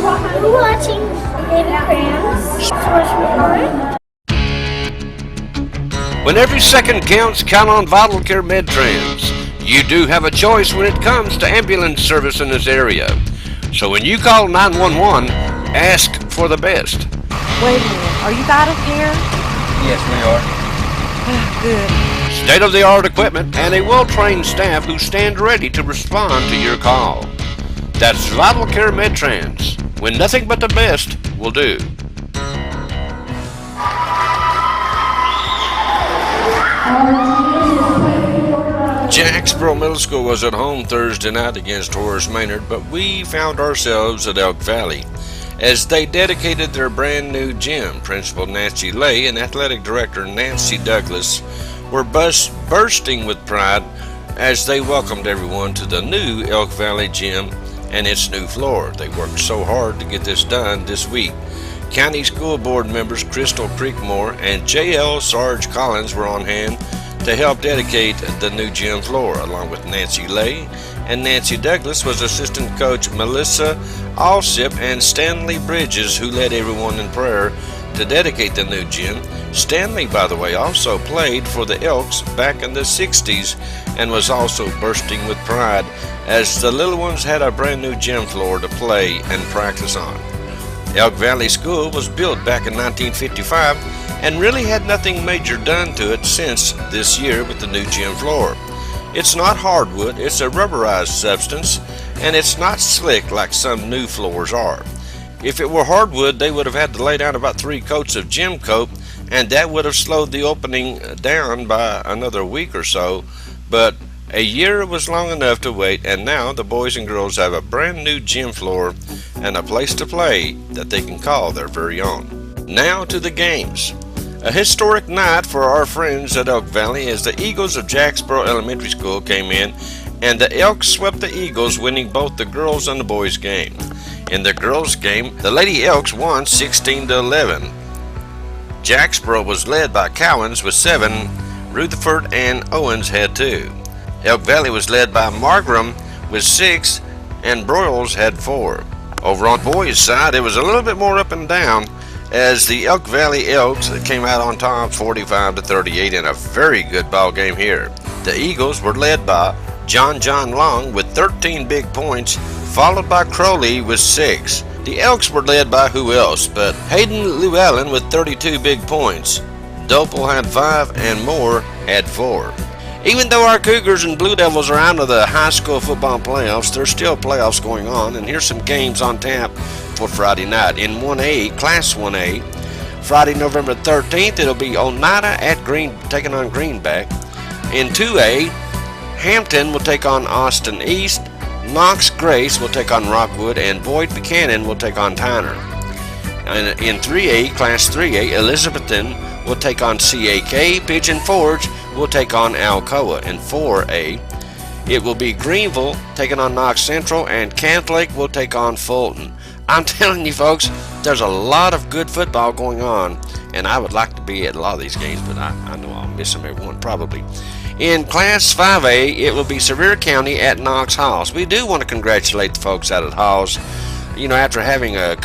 We're watching David Grams. When every second counts, count on Vital Care MedTrans. You do have a choice when it comes to ambulance service in this area. So when you call 911, ask for the best. Wait a minute, are you Vital Care? Yes, we are. Good. State-of-the-art equipment and a well-trained staff who stand ready to respond to your call. That's Vital Care MedTrans, when nothing but the best will do. Jacksboro Middle School was at home Thursday night against Horace Maynard, but we found ourselves at Elk Valley as they dedicated their brand new gym. Principal Nancy Lay and Athletic Director Nancy Douglas were bursting with pride as they welcomed everyone to the new Elk Valley Gym and its new floor. They worked so hard to get this done this week. County School Board members Crystal Creekmore and J.L. Sarge Collins were on hand to help dedicate the new gym floor. Along with Nancy Lay and Nancy Douglas was assistant coach Melissa Alsip and Stanley Bridges, who led everyone in prayer to dedicate the new gym. Stanley, by the way, also played for the Elks back in the 60s and was also bursting with pride as the little ones had a brand new gym floor to play and practice on. Elk Valley School was built back in 1955 and really had nothing major done to it since this year with the new gym floor. It's not hardwood, it's a rubberized substance, and it's not slick like some new floors are. If it were hardwood, they would have had to lay down about 3 coats of gym coat, and that would have slowed the opening down by another week or so, but a year was long enough to wait, and now the boys and girls have a brand new gym floor and a place to play that they can call their very own. Now to the games. A historic night for our friends at Elk Valley as the Eagles of Jacksboro Elementary School came in and the Elks swept the Eagles, winning both the girls and the boys game. In the girls game, the Lady Elks won 16-11. Jacksboro was led by Cowens with 7, Rutherford and Owens had 2. Elk Valley was led by Margram with 6, and Broyles had 4. Over on the boys' side, it was a little bit more up and down as the Elk Valley Elks came out on top 45-38 in a very good ball game here. The Eagles were led by John Long with 13 big points, followed by Crowley with 6. The Elks were led by who else but Hayden Llewellyn with 32 big points. Dopel had 5 and Moore had 4. Even though our Cougars and Blue Devils are out of the high school football playoffs, there's still playoffs going on, and here's some games on tap for Friday night. In 1A, Class 1A, Friday, November 13th, it'll be Oneida taking on Greenback. In 2A, Hampton will take on Austin East, Knox Grace will take on Rockwood, and Boyd Buchanan will take on Tyner. And in 3A, Class 3A, Elizabethton will take on CAK, Pigeon Forge will take on Alcoa. In 4A, it will be Greenville taking on Knox Central, and Cantlake will take on Fulton. I'm telling you folks, there's a lot of good football going on, and I would like to be at a lot of these games, but I know I'll miss them every one probably. In Class 5A, it will be Sevier County at Knox Halls. We do want to congratulate the folks out at Halls. You know, after having a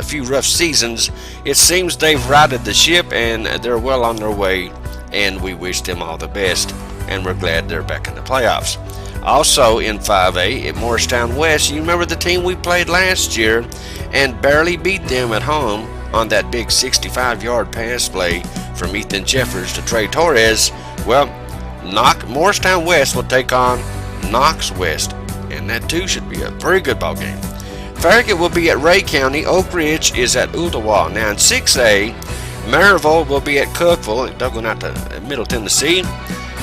few rough seasons, it seems they've righted the ship and they're well on their way, and we wish them all the best, and we're glad they're back in the playoffs. Also in 5A at Morristown West, you remember the team we played last year and barely beat them at home on that big 65-yard pass play from Ethan Jeffers to Trey Torres. Well, Morristown West will take on Knox West, and that too should be a very good ball game. Farragut will be at Ray County. Oak Ridge is at Ooltewah. Now in 6A, Maryville will be at Cookville, going out to Middle Tennessee.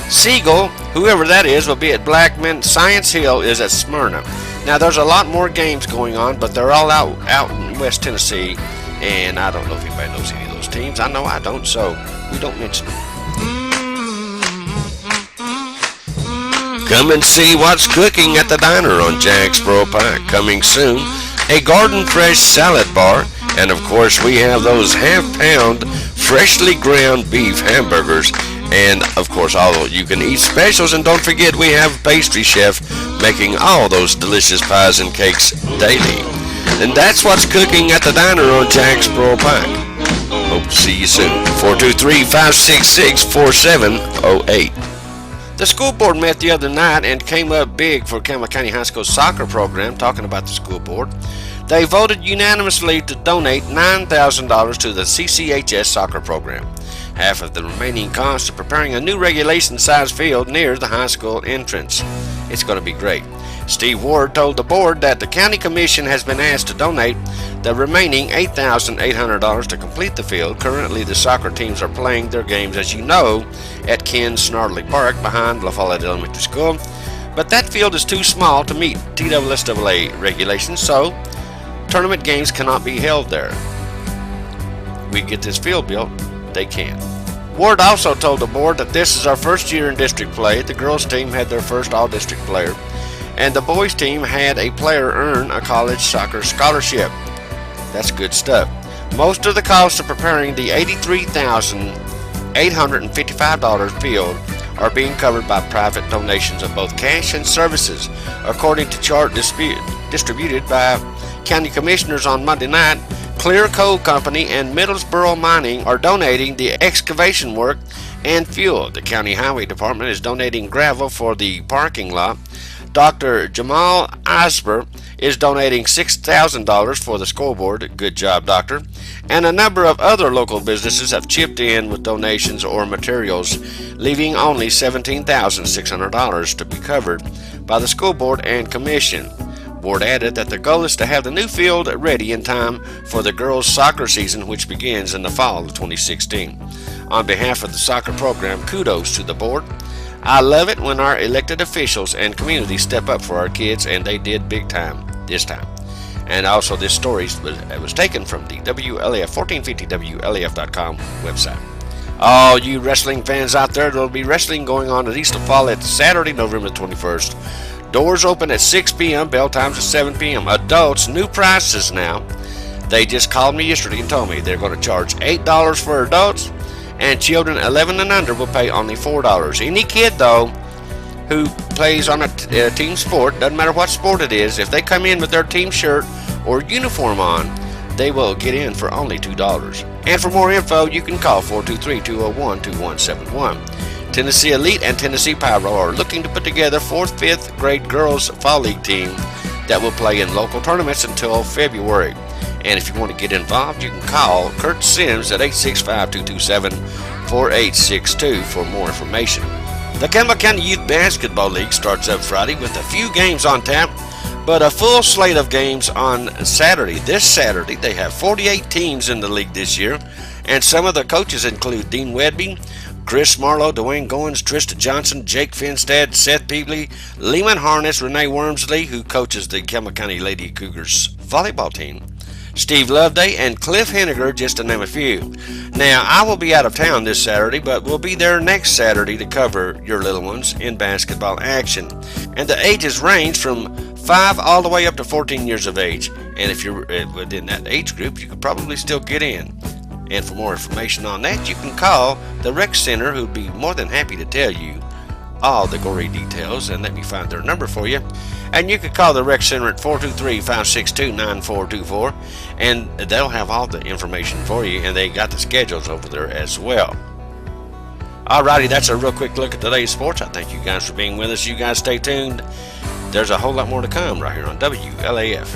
Siegel, whoever that is, will be at Blackman. Science Hill is at Smyrna. Now there's a lot more games going on, but they're all out in West Tennessee, and I don't know if anybody knows any of those teams. I know I don't, so we don't mention them. Come and see what's cooking at the diner on Jacksboro Pike. Coming soon, a Garden Fresh salad bar, and of course we have those half-pound freshly ground beef hamburgers, and of course all you can eat specials. And don't forget, we have pastry chef making all those delicious pies and cakes daily. And that's what's cooking at the diner on Jacksboro Pike. Hope to see you soon. 423-566-4708. The school board met the other night and came up big for Campbell County High School soccer program. Talking about the school board, they voted unanimously to donate $9,000 to the CCHS soccer program. Half of the remaining cost of preparing a new regulation-sized field near the high school entrance. It's going to be great. Steve Ward told the board that the county commission has been asked to donate the remaining $8,800 to complete the field. Currently, the soccer teams are playing their games, as you know, at Ken Snarley Park behind La Follette Elementary School. But that field is too small to meet TSSAA regulations, so tournament games cannot be held there. We get this field built, they can. Ward also told the board that this is our first year in district play. The girls team had their first all-district player, and the boys team had a player earn a college soccer scholarship. That's good stuff. Most of the costs of preparing the $83,855 field are being covered by private donations of both cash and services. According to chart distributed by county commissioners on Monday night, Clear Coal Company and Middlesboro Mining are donating the excavation work and fuel. The county highway department is donating gravel for the parking lot. Dr. Jamal Asper is donating $6,000 for the scoreboard. Good job, Doctor. And a number of other local businesses have chipped in with donations or materials, leaving only $17,600 to be covered by the school board and commission. Ward added that the goal is to have the new field ready in time for the girls' soccer season, which begins in the fall of 2016. On behalf of the soccer program, kudos to the board. I love it when our elected officials and community step up for our kids, and they did big time this time. And also, this story was taken from the WLAF 1450WLAF.com website. All you wrestling fans out there, there will be wrestling going on at East La Follette Saturday, November 21st. Doors open at 6 p.m., bell times at 7 p.m. Adults, new prices now. They just called me yesterday and told me they're going to charge $8 for adults, and children 11 and under will pay only $4. Any kid, though, who plays on a team sport, doesn't matter what sport it is, if they come in with their team shirt or uniform on, they will get in for only $2. And for more info, you can call 423-201-2171. Tennessee Elite and Tennessee Pyro are looking to put together 4th, 5th grade girls fall league team that will play in local tournaments until February. And if you want to get involved, you can call Kurt Sims at 865-227-4862 for more information. The Campbell County Youth Basketball League starts up Friday with a few games on tap, but a full slate of games on Saturday. This Saturday, they have 48 teams in the league this year, and some of the coaches include Dean Wedby, Chris Marlowe, Dwayne Goins, Trista Johnson, Jake Finstad, Seth Peebley, Lehman Harness, Renee Wormsley, who coaches the Campbell County Lady Cougars volleyball team, Steve Loveday, and Cliff Henniger, just to name a few. Now, I will be out of town this Saturday, but we'll be there next Saturday to cover your little ones in basketball action. And the ages range from 5 all the way up to 14 years of age. And if you're within that age group, you could probably still get in. And for more information on that, you can call the Rec Center, who'd be more than happy to tell you all the gory details. And let me find their number for you. And you can call the Rec Center at 423-562-9424, and they'll have all the information for you, and they got the schedules over there as well. Alrighty, that's a real quick look at today's sports. I thank you guys for being with us. You guys stay tuned. There's a whole lot more to come right here on WLAF.